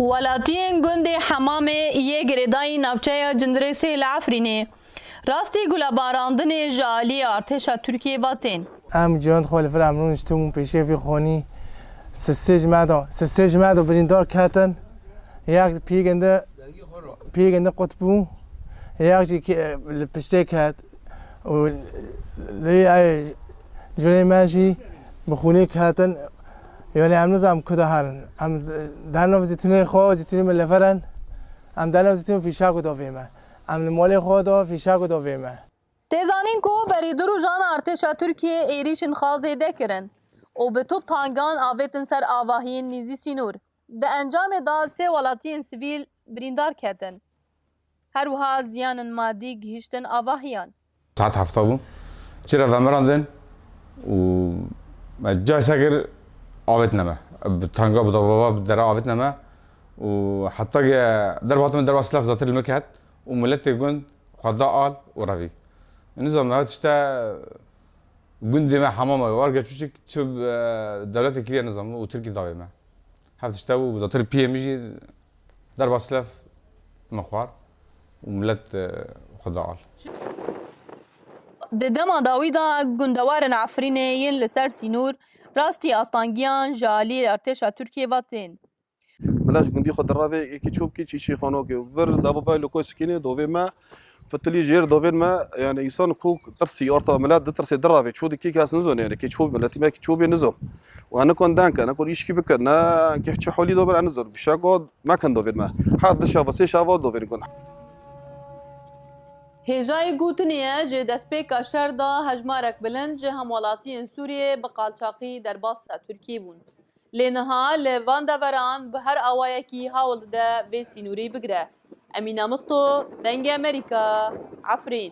ولاتین گوند حمام یه گریدای ناوچه جندرسی العفرینه راستی گلا باراندن جالی ارتشا ترکیه واتین ام جان خالفر امرون اشتمون پیشه فی خونی سسیج مدو بریندار کتن یک پیگنده قطبو یک جی که پشته کت و لی جوری ماشی بخونی کتن یعنی امروز هم کده هرن ام دانو زیتونه خو زیتونه ملفرن ام دانو زیتونه فیشا کده ویمه ام مال خود فیشا کده ویمه تزانین کو بری درو جان ارتشا ترکیه ایریشن خازه دکرن و به توپ تانگان آویتن سر آواهین نیزی سینور ده انجام دا سه ولاتین سیویل بریندار کتن هر وها زیان مادی گهشتن آواهیان ساعت هفته بود چرا ومراندن و جای سگر آوت نمه تانگا بود بابا در آوت نمه و حتی در وقت در وصل لفظات المكهد وملت جند خدا آل وروي نظام ما تشتا جندي ما حمامه وارجع تشوف دولات كبيرة نظام وتركي ضاوي ما هاف تشتا وزات البي ام جي در وصل مخوار وملت خدا آل ده دما داویدا گندوارن عفرینه ین لسر سینور راستی استانگیان جالی ارتشا ترکیه واتین ملاش جندي خد الرافي كي تشوف كي شي خانوكي وفر دابا باي لو سكيني دوفي ما فتلي جير دوفين ما يعني يصون كوك ترسي اورتا ملاد ترسي درافي تشودي كي كاس نزون يعني كي تشوف ملاتي ما كي تشوف نزوم وانا كون دانك انا كون يشكي بك انا كي تشحولي دوبر انا نزول بشاكو ما كان دوفين ما حد شافا سي شافا دوفين كون هجای گوتنیه جه دسپیکا شردا هجمارک بلند جه همولاتین سوریه بقالچاقی در باسرا ترکیه بون. لینها لوان دوران به هر آوایکی هاول ده به سینوری بگره. امینه مستو دنگ امریکا عفرین.